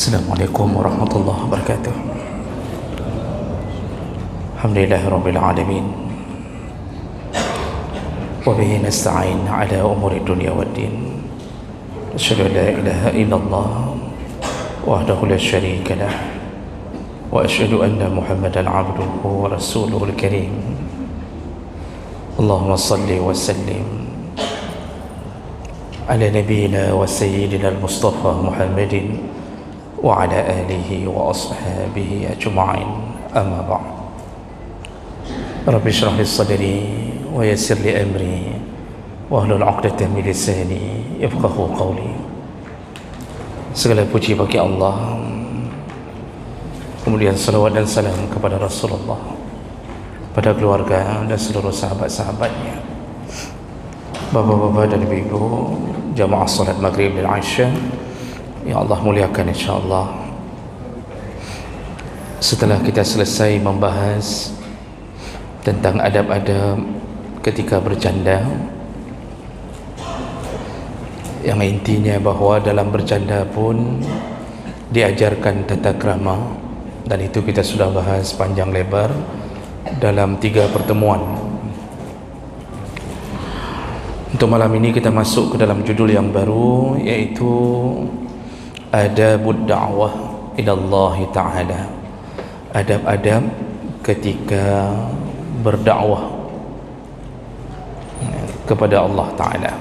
Assalamualaikum warahmatullahi wabarakatuh. Alhamdulillahirabbil alamin. Wa bihi nasta'in ala umuri dunya waddin. Asyhadu an la ilaha illallah wahdahu la syarika lah wa asyhadu anna Muhammadan 'abduhu wa rasuluhul karim. Allahumma shalli wa sallim ala nabiyyina wa sayyidina al-Mustafa Muhammadin wa ala alihi wa ashabihi ajma'in, amma ba'd. Rabbi shrah li sadri wa yassir li amri wa hlul 'uqdatam min lisani yafqahu qawli. Segala puji bagi Allah, kemudian salawat dan salam kepada Rasulullah, pada keluarga dan seluruh sahabat-sahabatnya. Bapak-bapak dan ibu-ibu, jamaah salat maghrib dan Aisyah yang Allah muliakan, insyaAllah, setelah kita selesai membahas tentang adab-adab ketika bercanda, yang intinya bahawa dalam bercanda pun diajarkan tata krama, dan itu kita sudah bahas panjang lebar dalam 3 pertemuan. Untuk malam ini kita masuk ke dalam judul yang baru, iaitu Adabud da'wah ilallah ta'ala. Adab-adab ketika berdakwah kepada Allah Ta'ala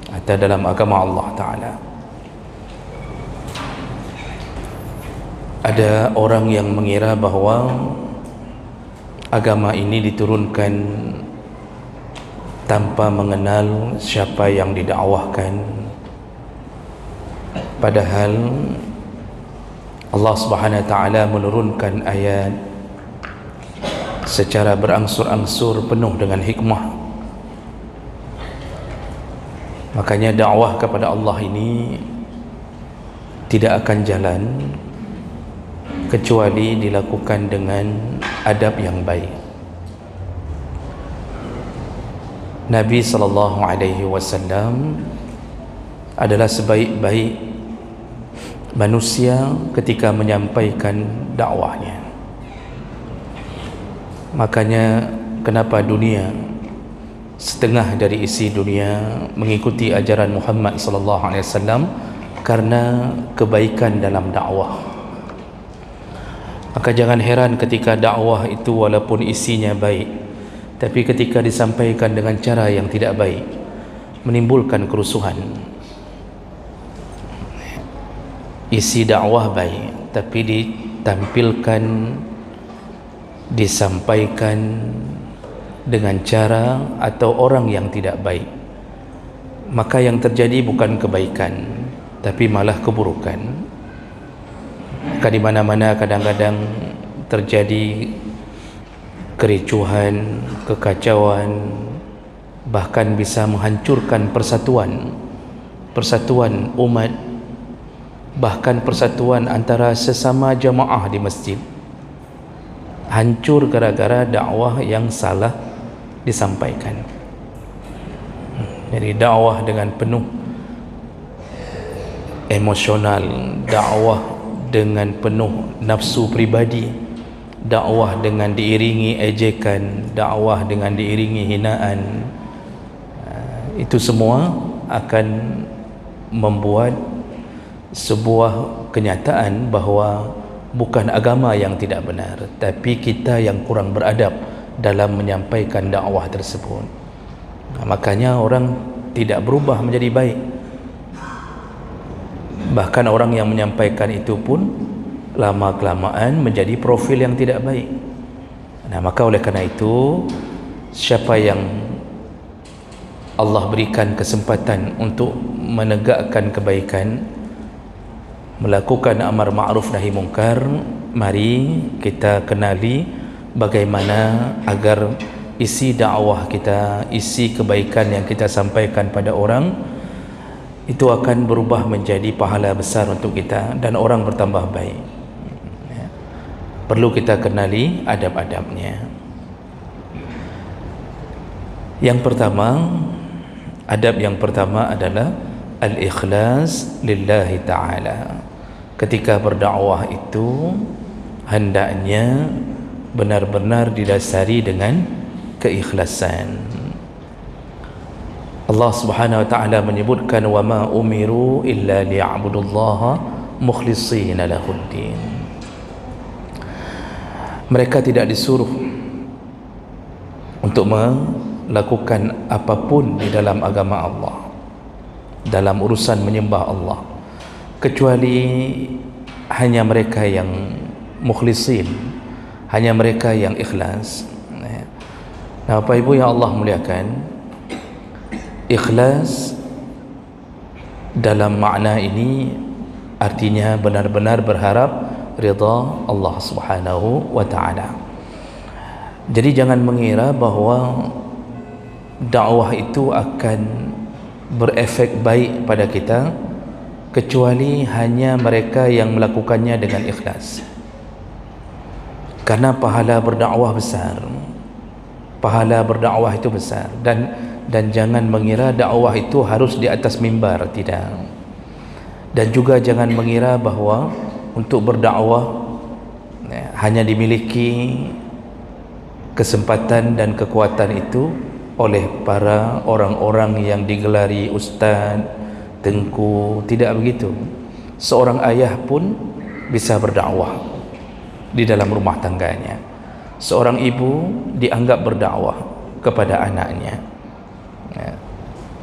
atau dalam agama Allah Ta'ala. Ada orang yang mengira bahawa agama ini diturunkan tanpa mengenal siapa yang didakwahkan, padahal Allah Subhanahu wa taala menurunkan ayat secara berangsur-angsur penuh dengan hikmah. Makanya dakwah kepada Allah ini tidak akan jalan kecuali dilakukan dengan adab yang baik. Nabi SAW adalah sebaik-baik manusia ketika menyampaikan dakwahnya. Makanya kenapa dunia, setengah dari isi dunia mengikuti ajaran Muhammad SAW, karena kebaikan dalam dakwah. Maka jangan heran ketika dakwah itu walaupun isinya baik, tapi ketika disampaikan dengan cara yang tidak baik, menimbulkan kerusuhan. Isi dakwah baik, tapi ditampilkan, disampaikan dengan cara atau orang yang tidak baik, maka yang terjadi bukan kebaikan, tapi malah keburukan. Maka di mana-mana kadang-kadang terjadi kericuhan, kekacauan, bahkan bisa menghancurkan persatuan umat, bahkan persatuan antara sesama jamaah di masjid, hancur gara-gara dakwah yang salah disampaikan. Jadi dakwah dengan penuh emosional, dakwah dengan penuh nafsu pribadi, dakwah dengan diiringi ejekan, dakwah dengan diiringi hinaan, itu semua akan membuat sebuah kenyataan bahawa bukan agama yang tidak benar, tapi kita yang kurang beradab dalam menyampaikan dakwah tersebut. Makanya orang tidak berubah menjadi baik, bahkan orang yang menyampaikan itu pun lama-kelamaan menjadi profil yang tidak baik. Maka oleh karena itu, siapa yang Allah berikan kesempatan untuk menegakkan kebaikan, melakukan amar ma'ruf nahi mungkar, mari kita kenali bagaimana agar isi dakwah kita, isi kebaikan yang kita sampaikan pada orang itu akan berubah menjadi pahala besar untuk kita dan orang bertambah baik. Perlu kita kenali adab-adabnya. Yang pertama, adab yang pertama adalah al-ikhlas lillahi ta'ala. ketika berdakwah itu hendaknya benar-benar didasari dengan keikhlasan. Allah Subhanahu wa taala menyebutkan wa ma umiru illa liya'budullaha mukhlishina lahuddin. Mereka tidak disuruh untuk melakukan apapun di dalam agama Allah, dalam urusan menyembah Allah, kecuali hanya mereka yang mukhlisin, hanya mereka yang ikhlas. Nah, Bapak Ibu yang Allah muliakan, ikhlas dalam makna ini artinya benar-benar berharap ridha Allah Subhanahu wa taala. Jadi jangan mengira bahawa dakwah itu akan berefek baik pada kita kecuali hanya mereka yang melakukannya dengan ikhlas. Karena pahala berdakwah besar. Pahala berdakwah itu besar, dan jangan mengira dakwah itu harus di atas mimbar, tidak. Dan juga jangan mengira bahawa untuk berdakwah hanya dimiliki kesempatan dan kekuatan itu oleh para orang-orang yang digelari ustaz, tengku. Tidak begitu. Seorang ayah pun bisa berdakwah di dalam rumah tangganya. Seorang ibu dianggap berdakwah kepada anaknya.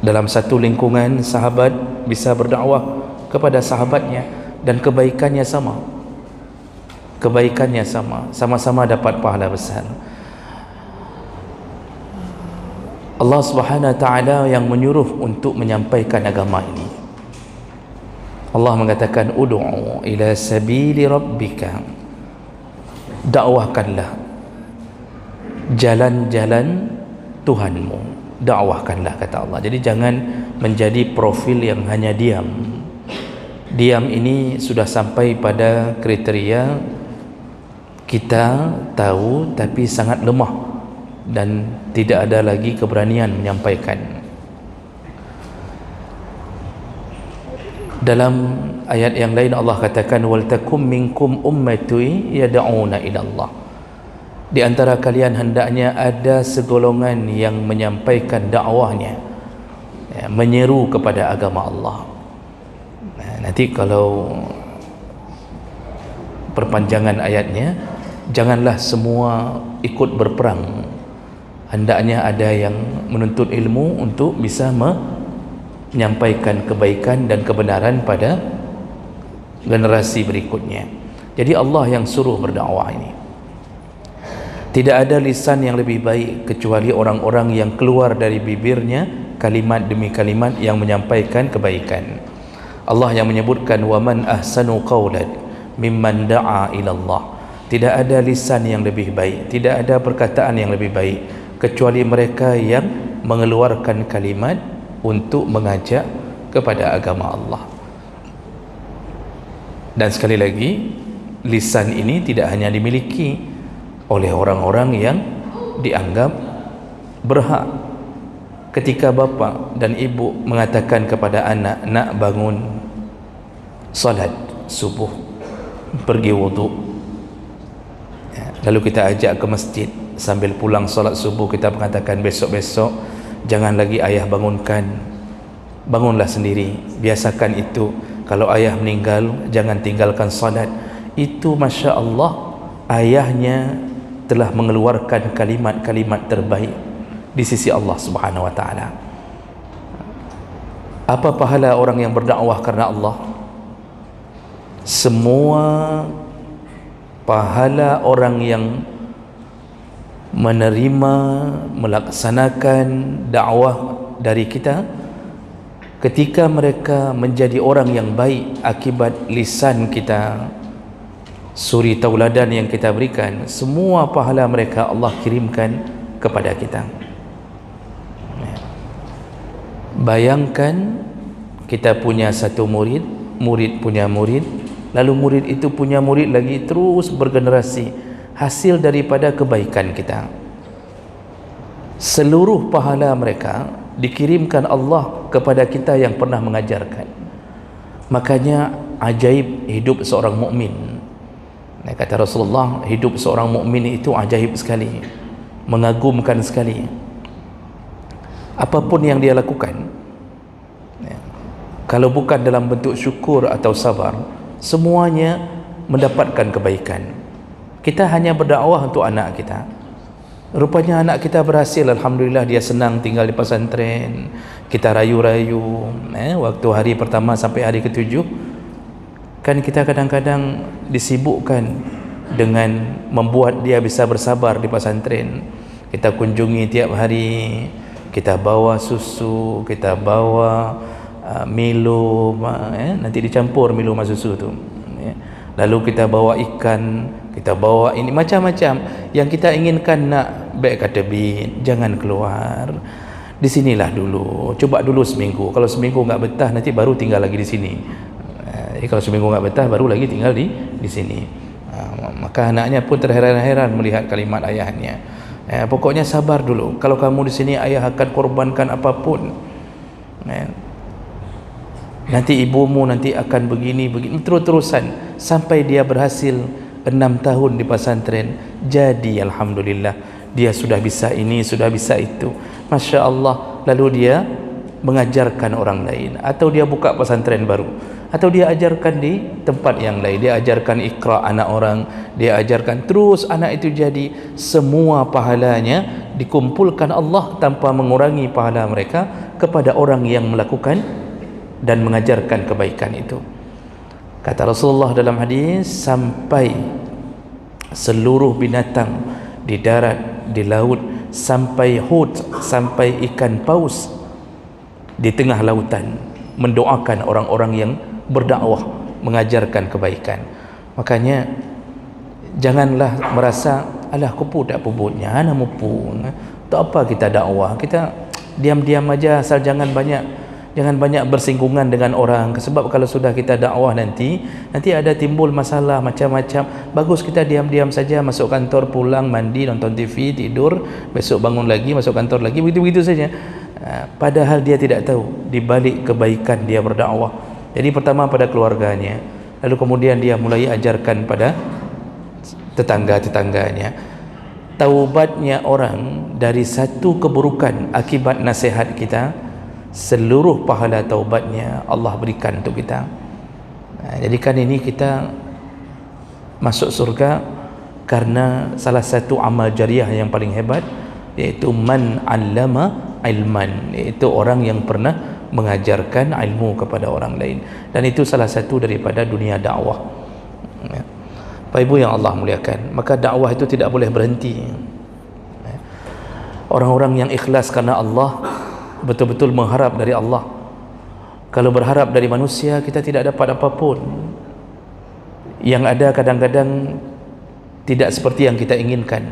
Dalam satu lingkungan, sahabat bisa berdakwah kepada sahabatnya dan kebaikannya sama. Kebaikannya sama, sama-sama dapat pahala besar. Allah Subhanahu wa taala yang menyuruh untuk menyampaikan agama ini. Allah mengatakan ud'u ila sabili rabbika. Dakwahkanlah jalan-jalan Tuhanmu, dakwahkanlah, kata Allah. Jadi jangan menjadi profil yang hanya diam. Diam ini sudah sampai pada kriteria kita tahu tapi sangat lemah dan tidak ada lagi keberanian menyampaikan. Dalam ayat yang lain Allah katakan wal takum minkum ummatun yad'una ila Allah. Di antara kalian hendaknya ada segolongan yang menyampaikan dakwahnya, menyeru kepada agama Allah. Nanti kalau perpanjangan ayatnya, janganlah semua ikut berperang. Hendaknya ada yang menuntut ilmu untuk bisa menyampaikan kebaikan dan kebenaran pada generasi berikutnya. Jadi Allah yang suruh berdakwah ini. Tidak ada lisan yang lebih baik kecuali orang-orang yang keluar dari bibirnya kalimat demi kalimat yang menyampaikan kebaikan. Allah yang menyebutkan waman ahsanu qawlan mimman da'a ila Allah. Tidak ada lisan yang lebih baik, tidak ada perkataan yang lebih baik kecuali mereka yang mengeluarkan kalimat untuk mengajak kepada agama Allah. Dan sekali lagi, lisan ini tidak hanya dimiliki oleh orang-orang yang dianggap berhak. Ketika bapa dan ibu mengatakan kepada anak, nak bangun salat subuh, pergi wuduk, lalu kita ajak ke masjid, sambil pulang salat subuh kita mengatakan besok-besok jangan lagi ayah bangunkan, bangunlah sendiri, biasakan itu. Kalau ayah meninggal jangan tinggalkan salat. Itu Masya Allah, ayahnya telah mengeluarkan kalimat-kalimat terbaik di sisi Allah Subhanahu wa taala. Apa pahala orang yang berdakwah karena Allah? Semua pahala orang yang menerima, melaksanakan dakwah dari kita ketika mereka menjadi orang yang baik akibat lisan kita, suri tauladan yang kita berikan, semua pahala mereka Allah kirimkan kepada kita. Bayangkan kita punya satu murid, murid punya murid, lalu murid itu punya murid lagi, terus bergenerasi hasil daripada kebaikan kita. Seluruh pahala mereka dikirimkan Allah kepada kita yang pernah mengajarkan. Makanya ajaib hidup seorang mukmin. Kata Rasulullah, hidup seorang mukmin itu ajaib sekali, mengagumkan sekali. Apapun yang dia lakukan, kalau bukan dalam bentuk syukur atau sabar, semuanya mendapatkan kebaikan. Kita hanya berdakwah untuk anak kita, rupanya anak kita berhasil, alhamdulillah, dia senang tinggal di pesantren, kita rayu-rayu, waktu hari pertama sampai hari ke-7, kan kita kadang-kadang disibukkan dengan membuat dia bisa bersabar di pesantren. Kita kunjungi tiap hari, kita bawa susu, kita bawa Milo, nanti dicampur Milo sama susu tu, lalu kita bawa ikan, kita bawa ini, macam-macam yang kita inginkan. Nak baik kata bin, jangan keluar, di sinilah dulu, coba dulu seminggu. Kalau seminggu enggak betah, nanti baru tinggal lagi di sini. Kalau seminggu enggak betah, baru lagi tinggal di sini. Maka anaknya pun terheran-heran melihat kalimat ayahnya. Pokoknya sabar dulu, kalau kamu di sini ayah akan korbankan apapun. Nanti ibumu nanti akan begini terus-terusan sampai dia berhasil 6 tahun di pesantren. Jadi alhamdulillah, dia sudah bisa ini, sudah bisa itu, Masya Allah. Lalu dia mengajarkan orang lain, atau dia buka pesantren baru, atau dia ajarkan di tempat yang lain, dia ajarkan Iqra anak orang, dia ajarkan terus, anak itu jadi, semua pahalanya dikumpulkan Allah tanpa mengurangi pahala mereka kepada orang yang melakukan dan mengajarkan kebaikan itu. Kata Rasulullah dalam hadis, sampai seluruh binatang di darat, di laut, sampai hut, sampai ikan paus di tengah lautan mendoakan orang-orang yang berdakwah, mengajarkan kebaikan. Makanya janganlah merasa, alah kupu tak puputnya, ana mupun, tak apa kita dakwah, kita diam-diam aja, asal jangan banyak bersinggungan dengan orang. Sebab kalau sudah kita dakwah nanti ada timbul masalah macam-macam. Bagus kita diam-diam saja, masuk kantor, pulang, mandi, nonton TV, tidur, besok bangun lagi, masuk kantor lagi, begitu-begitu saja. Padahal dia tidak tahu di balik kebaikan dia berdakwah. Jadi pertama pada keluarganya, lalu kemudian dia mulai ajarkan pada tetangga-tetangganya. Taubatnya orang dari satu keburukan akibat nasihat kita, seluruh pahala taubatnya Allah berikan untuk kita. Jadikan ini kita masuk surga karena salah satu amal jariah yang paling hebat, yaitu man 'allama ilman, yaitu orang yang pernah mengajarkan ilmu kepada orang lain. Dan itu salah satu daripada dunia dakwah. Bapak Ibu yang Allah muliakan, maka dakwah itu tidak boleh berhenti. Orang-orang yang ikhlas karena Allah betul-betul mengharap dari Allah. Kalau berharap dari manusia, kita tidak dapat apapun. Yang ada kadang-kadang tidak seperti yang kita inginkan.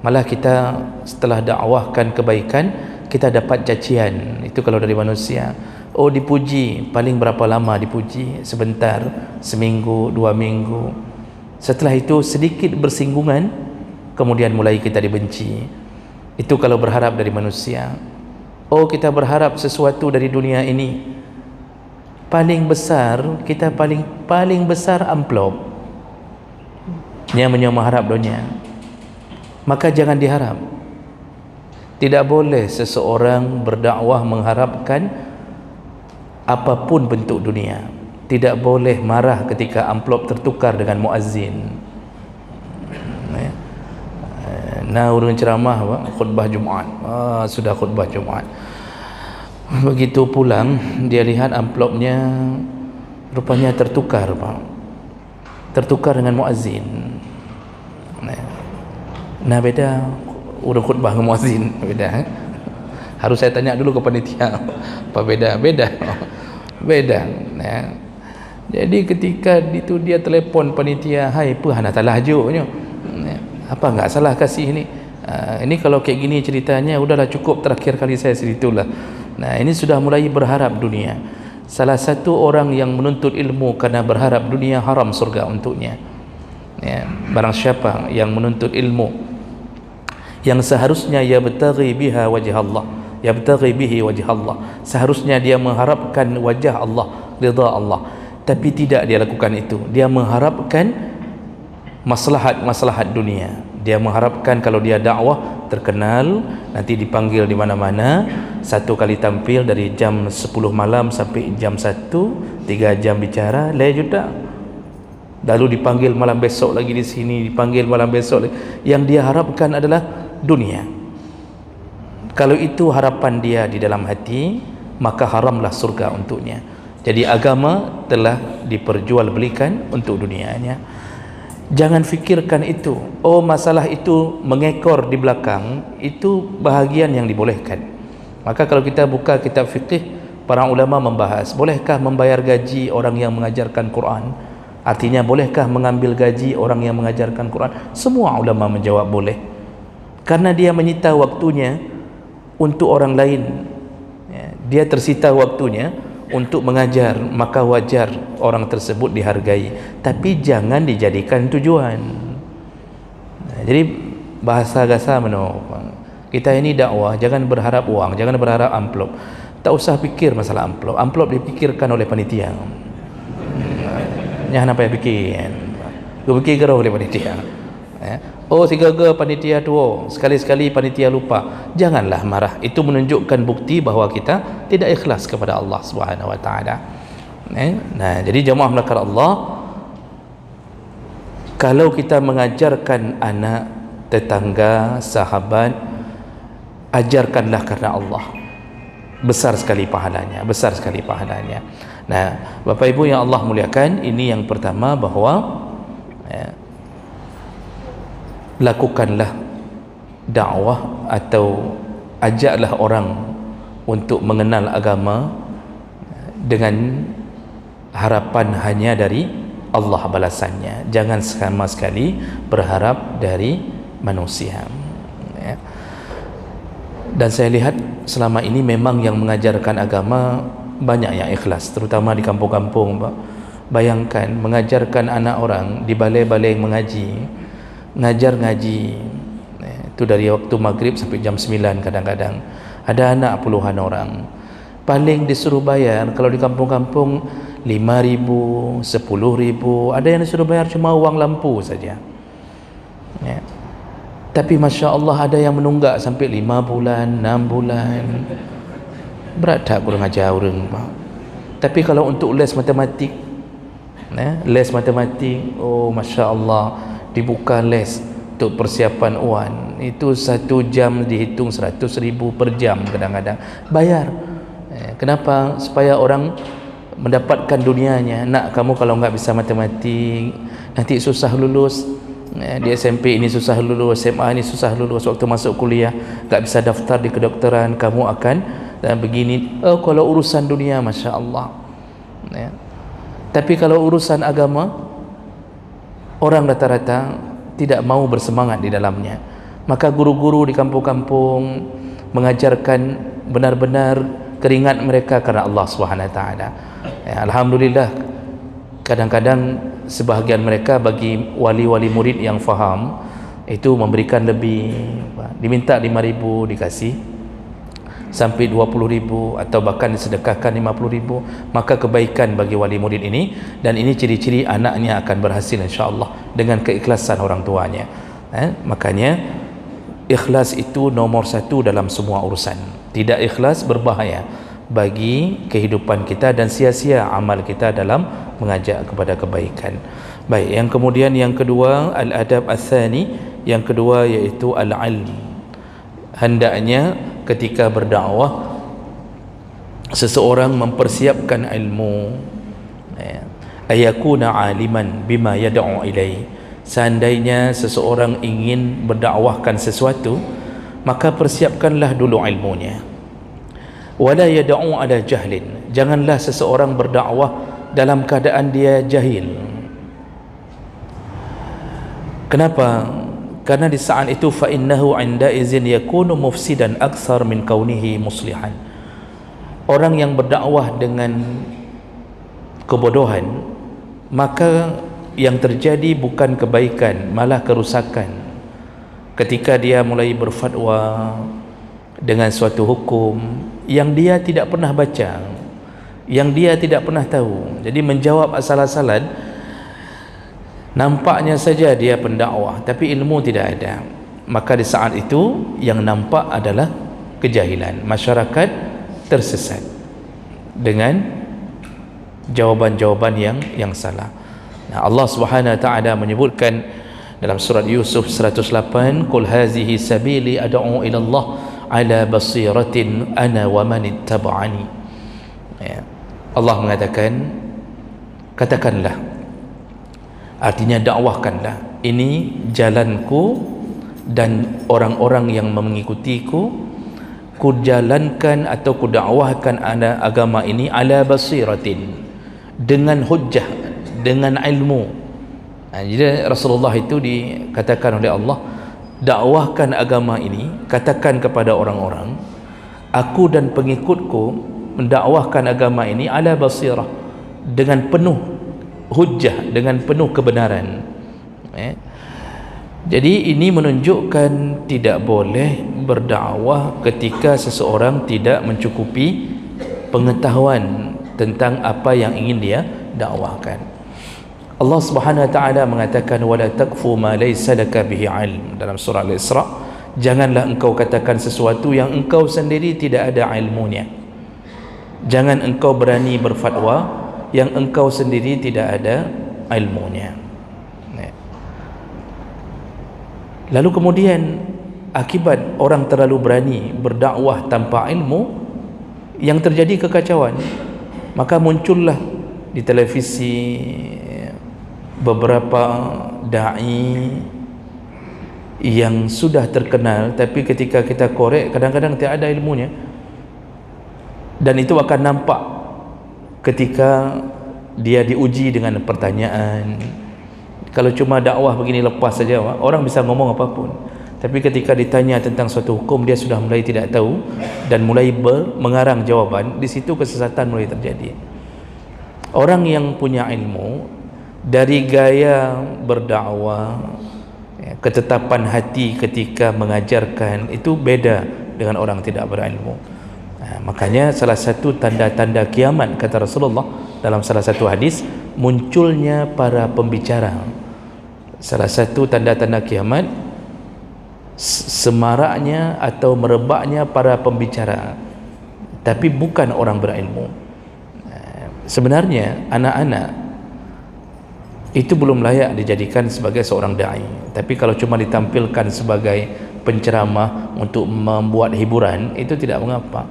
Malah kita setelah dakwahkan kebaikan, kita dapat cacian. Itu kalau dari manusia. Oh, dipuji, paling berapa lama dipuji? Sebentar, seminggu, 2 minggu. Setelah itu sedikit bersinggungan, kemudian mulai kita dibenci. Itu kalau berharap dari manusia. Oh, kita berharap sesuatu dari dunia ini, paling besar kita paling besar amplop yang mengharap dunia. Maka jangan diharap. Tidak boleh seseorang berdakwah mengharapkan apapun bentuk dunia. Tidak boleh marah ketika amplop tertukar dengan muazzin. Nah, urun ceramah, khutbah Jumaat. Sudah khutbah Jumaat. Begitu pulang, dia lihat amplopnya rupanya tertukar, Pak. Tertukar dengan muazzin. Nah, beda urun khutbah dengan muazzin, beda. Harus saya tanya dulu ke panitia. Apa beda? Beda. Nah, jadi ketika itu dia telefon panitia, "Hai, apa hana salah joknya?" Apa enggak salah kasih ini? Ini kalau kayak gini ceritanya, udahlah cukup, terakhir kali saya segitulah. Nah, ini sudah mulai berharap dunia. Salah satu orang yang menuntut ilmu karena berharap dunia, haram surga untuknya. Ya, barang siapa yang menuntut ilmu yang seharusnya yabtaghi biha wajh Allah, yabtaghi bihi wajh Allah, seharusnya dia mengharapkan wajah Allah, ridha Allah, tapi tidak dia lakukan itu. Dia mengharapkan maslahat dunia. Dia mengharapkan kalau dia dakwah terkenal, nanti dipanggil di mana-mana, satu kali tampil dari jam 10 malam sampai jam 1, 3 jam bicara, juta. Lalu dipanggil malam besok lagi di sini, dipanggil malam besok lagi. Yang dia harapkan adalah dunia. Kalau itu harapan dia di dalam hati, maka haramlah surga untuknya. Jadi agama telah diperjualbelikan untuk dunianya. Jangan fikirkan itu. Oh, masalah itu mengekor di belakang, itu bahagian yang dibolehkan. Maka kalau kita buka kitab fikih, para ulama membahas, bolehkah membayar gaji orang yang mengajarkan Quran? Artinya, bolehkah mengambil gaji orang yang mengajarkan Quran? Semua ulama menjawab boleh. Karena dia menyita waktunya untuk orang lain. Dia tersita waktunya untuk mengajar, maka wajar orang tersebut dihargai, tapi jangan dijadikan tujuan. Jadi bahasa gasa meno, kita ini dakwah, jangan berharap uang, jangan berharap amplop. Tak usah fikir masalah amplop. Amplop dipikirkan oleh panitia. Jangan apa yang fikir. Gue fikir oleh panitia. Oh, sigaga panitia tua, sekali-sekali panitia lupa. Janganlah marah. Itu menunjukkan bukti bahawa kita tidak ikhlas kepada Allah Subhanahu wa taala. Nah, jadi jemaah melakar Allah, kalau kita mengajarkan anak, tetangga, sahabat, ajarkanlah karena Allah. Besar sekali pahalanya, besar sekali pahalanya. Nah, Bapak Ibu yang Allah muliakan, ini yang pertama, bahawa lakukanlah dakwah atau ajaklah orang untuk mengenal agama dengan harapan hanya dari Allah balasannya. Jangan sama sekali berharap dari manusia. Dan saya lihat selama ini memang yang mengajarkan agama banyak yang ikhlas, terutama di kampung-kampung. Bayangkan mengajarkan anak orang di balai-balai mengaji, ngajar ngaji itu dari waktu maghrib sampai jam 9 kadang-kadang. Ada anak puluhan orang, paling disuruh bayar kalau di kampung-kampung 5.000, 10.000, ada yang disuruh bayar cuma uang lampu saja. Tapi Masya Allah ada yang menunggak sampai 5 bulan, 6 bulan. Berat tak kurang ajar orang. Tapi kalau untuk les matematik, oh Masya Allah, dibuka les untuk persiapan UAN, itu 1 jam dihitung 100.000 per jam kadang-kadang bayar. Kenapa? Supaya orang mendapatkan dunianya. Nak, kamu kalau enggak bisa matematik nanti susah lulus. Di SMP ini susah lulus, SMA ini susah lulus, waktu masuk kuliah enggak bisa daftar di kedokteran, kamu akan begini. Oh, kalau urusan dunia Masya Allah. Tapi kalau urusan agama, orang rata-rata tidak mau bersemangat di dalamnya. Maka guru-guru di kampung-kampung mengajarkan benar-benar keringat mereka karena Allah SWT. Alhamdulillah, kadang-kadang sebahagian mereka bagi wali-wali murid yang faham itu memberikan lebih, diminta 5.000 dikasih, sampai 20.000 atau bahkan disedekahkan 50.000, maka kebaikan bagi wali murid ini. Dan ini ciri-ciri anaknya akan berhasil insyaAllah dengan keikhlasan orang tuanya. Makanya ikhlas itu nomor 1 dalam semua urusan. Tidak ikhlas berbahaya bagi kehidupan kita dan sia-sia amal kita dalam mengajak kepada kebaikan. Baik, yang kemudian yang kedua, al-adab ats-tsani, yang kedua iaitu al-ilm. Hendaknya ketika berdakwah seseorang mempersiapkan ilmu, ayakuna aliman bima yad'u ilai. Seandainya seseorang ingin berdakwahkan sesuatu, maka persiapkanlah dulu ilmunya. Wala yad'u ala jahlin. Janganlah seseorang berdakwah dalam keadaan dia jahil. Kenapa? Karena di saat itu fa innahu 'inda izin yakunu mufsidan aktsar min kaunihi muslihan. Orang yang berdakwah dengan kebodohan, maka yang terjadi bukan kebaikan, malah kerusakan. Ketika dia mulai berfatwa dengan suatu hukum yang dia tidak pernah baca, yang dia tidak pernah tahu. Jadi menjawab asal-asalan, nampaknya saja dia pendakwah tapi ilmu tidak ada. Maka di saat itu yang nampak adalah kejahilan. Masyarakat tersesat dengan jawaban-jawaban yang salah. Nah, Allah Subhanahu wa taala menyebutkan dalam surat Yusuf 108, "Qul hazihi sabili ad'u ila Allah ala basiratin ana wa man ittaba'ani." Ya. Allah mengatakan, katakanlah, artinya dakwahkanlah, ini jalanku dan orang-orang yang mengikutiku, ku jalankan atau ku dakwahkan agama ini ala basiratin, dengan hujjah, dengan ilmu. Jadi Rasulullah itu dikatakan oleh Allah, dakwahkan agama ini, katakan kepada orang-orang, aku dan pengikutku mendakwahkan agama ini ala basirah, dengan penuh hujjah, dengan penuh kebenaran. Jadi ini menunjukkan tidak boleh berdakwah ketika seseorang tidak mencukupi pengetahuan tentang apa yang ingin dia dakwahkan. Allah Subhanahu wa taala mengatakan, wala taqfu ma laysa laka bihi ilm, dalam surah Al-Isra, janganlah engkau katakan sesuatu yang engkau sendiri tidak ada ilmunya. Jangan engkau berani berfatwa yang engkau sendiri tidak ada ilmunya. Lalu kemudian akibat orang terlalu berani berdakwah tanpa ilmu, yang terjadi kekacauan. Maka muncullah di televisi beberapa dai yang sudah terkenal, tapi ketika kita korek kadang-kadang tidak ada ilmunya, dan itu akan nampak ketika dia diuji dengan pertanyaan. Kalau cuma dakwah begini lepas saja, orang bisa ngomong apapun, tapi ketika ditanya tentang suatu hukum, dia sudah mulai tidak tahu dan mulai mengarang jawaban. Di situ kesesatan mulai terjadi. Orang yang punya ilmu, dari gaya berdakwah, ketetapan hati ketika mengajarkan, itu beda dengan orang tidak berilmu. Makanya salah satu tanda-tanda kiamat, kata Rasulullah dalam salah satu hadis, munculnya para pembicara. Salah satu tanda-tanda kiamat, semaraknya atau merebaknya para pembicara, tapi bukan orang berilmu. Sebenarnya anak-anak itu belum layak dijadikan sebagai seorang dai, tapi kalau cuma ditampilkan sebagai penceramah untuk membuat hiburan, itu tidak mengapa.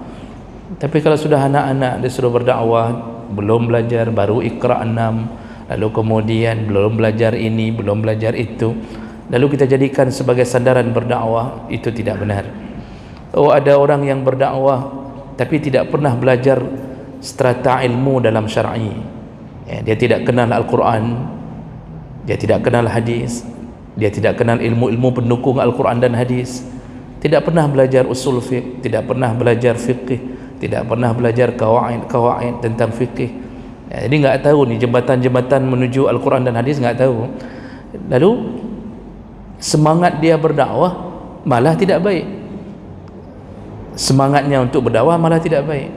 Tapi kalau sudah anak-anak disuruh berdakwah, belum belajar, baru Iqra 6, lalu kemudian belum belajar ini, belum belajar itu, lalu kita jadikan sebagai sandaran berdakwah, itu tidak benar. Oh, ada orang yang berdakwah tapi tidak pernah belajar strata ilmu dalam syar'i, dia tidak kenal Al-Quran, dia tidak kenal hadis, dia tidak kenal ilmu-ilmu pendukung Al-Quran dan hadis, tidak pernah belajar usul fiqh, tidak pernah belajar fiqh, tidak pernah belajar kawaid tentang fikih. Jadi enggak tahu ni jembatan-jembatan menuju Al-Quran dan hadis, enggak tahu. Lalu semangat dia berdakwah malah tidak baik. Semangatnya untuk berdakwah malah tidak baik.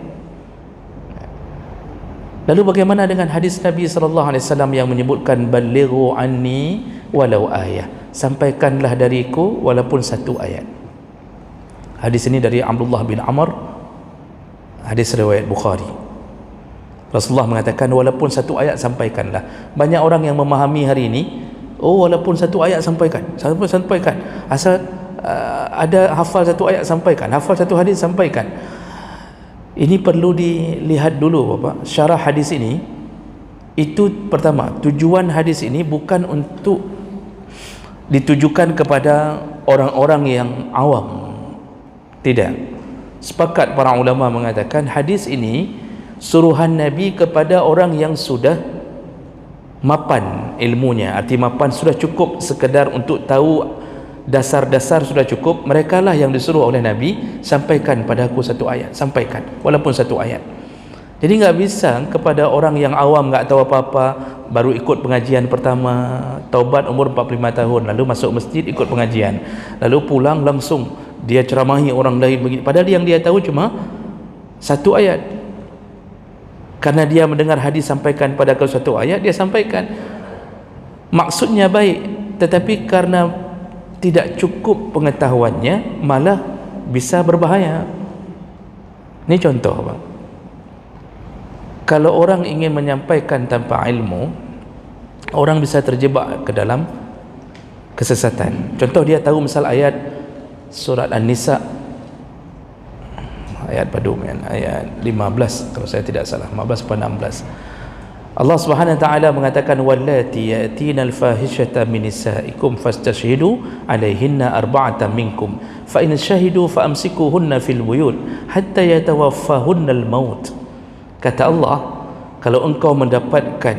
Lalu bagaimana dengan hadis Nabi sallallahu alaihi wasallam yang menyebutkan balighu anni walau ayah, sampaikanlah dariku walaupun satu ayat. Hadis ini dari Abdullah bin Amr, hadis riwayat Bukhari. Rasulullah mengatakan walaupun satu ayat sampaikanlah. Banyak orang yang memahami hari ini, oh walaupun satu ayat sampaikan, sampaikan, asal ada hafal satu ayat sampaikan, hafal satu hadis sampaikan. Ini perlu dilihat dulu Bapak, syarah hadis ini. Itu pertama, tujuan hadis ini bukan untuk ditujukan kepada orang-orang yang awam, tidak. Sepakat para ulama mengatakan hadis ini suruhan Nabi kepada orang yang sudah mapan ilmunya. Arti mapan sudah cukup sekedar untuk tahu dasar-dasar, sudah cukup. Mereka lah yang disuruh oleh Nabi, sampaikan padaku satu ayat, sampaikan walaupun satu ayat. Jadi enggak bisa kepada orang yang awam, enggak tahu apa-apa, baru ikut pengajian pertama, taubat umur 45 tahun, lalu masuk masjid ikut pengajian, lalu pulang langsung dia ceramahi orang lain begini, padahal yang dia tahu cuma satu ayat. Karena dia mendengar hadis sampaikan pada kau satu ayat, dia sampaikan. Maksudnya baik, tetapi karena tidak cukup pengetahuannya, malah bisa berbahaya. Ini contoh, bang. Kalau orang ingin menyampaikan tanpa ilmu, orang bisa terjebak ke dalam kesesatan. Contoh, dia tahu misal ayat surat An-Nisa, ayat paduman, ayat 15 kalau saya tidak salah, 15 atau 16. Allah Subhanahu wa taala mengatakan, wallati yatina al-fahishata min nisaikum fastashhidu alaihinna arba'atan minkum fa in shahidu fa amsikuhunna fil buyut hatta yatawaffahunna al-maut. Kata Allah, kalau engkau mendapatkan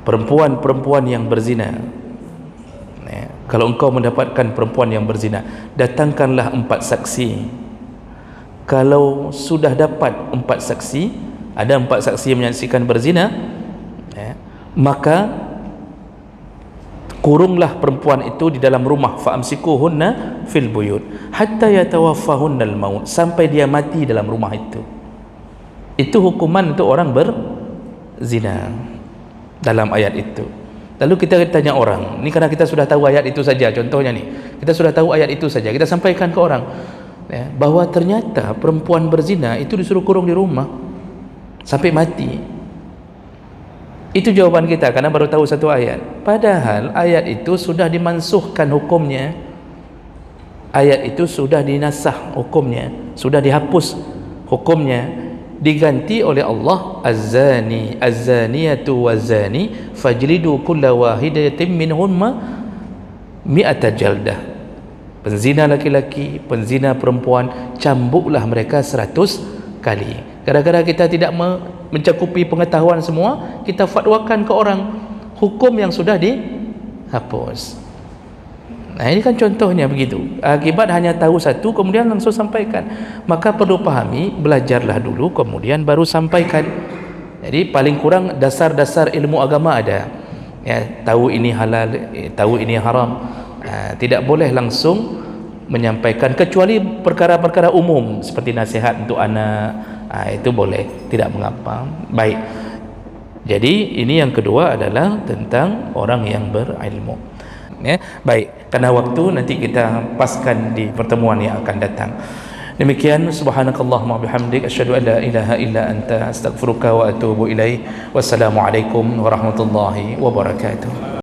perempuan-perempuan yang berzina, kalau engkau mendapatkan perempuan yang berzina, datangkanlah 4 saksi. Kalau sudah dapat 4 saksi, ada 4 saksi yang menyaksikan berzina, maka kurunglah perempuan itu di dalam rumah, fa'amsikuhunna fil buyut hatta yatawaffahunnal maut, sampai dia mati dalam rumah itu. Itu hukuman untuk orang berzina dalam ayat itu. Lalu kita tanya orang, ini karena kita sudah tahu ayat itu saja, contohnya nih, kita sudah tahu ayat itu saja, kita sampaikan ke orang bahwa ternyata perempuan berzina itu disuruh kurung di rumah sampai mati. Itu jawaban kita karena baru tahu satu ayat. Padahal ayat itu sudah dimansuhkan hukumnya, ayat itu sudah dinasah hukumnya, sudah dihapus hukumnya, diganti oleh Allah, az-zani az-zaniyatu waz-zani fajlidu kulla wahidatin minhumma mi'ata jaldah. Penzina laki-laki, penzina perempuan, cambuklah mereka 100 kali. Gara-gara kita tidak mencakupi pengetahuan semua, kita fatwakan ke orang hukum yang sudah dihapus. Nah, ini kan contohnya begitu. Akibat hanya tahu satu kemudian langsung sampaikan. Maka perlu pahami, belajarlah dulu kemudian baru sampaikan. Jadi paling kurang dasar-dasar ilmu agama ada. Ya, tahu ini halal, tahu ini haram. Tidak boleh langsung menyampaikan, kecuali perkara-perkara umum seperti nasihat untuk anak, itu boleh, tidak mengapa. Baik, jadi ini yang kedua adalah tentang orang yang berilmu. Baik, karena waktu nanti kita paskan di pertemuan yang akan datang. Demikian, subhanakallahumma bihamdik, asyhadu an la ilaha illa anta, astaghfiruka wa atubu ilaik. Wassalamualaikum warahmatullahi wabarakatuh.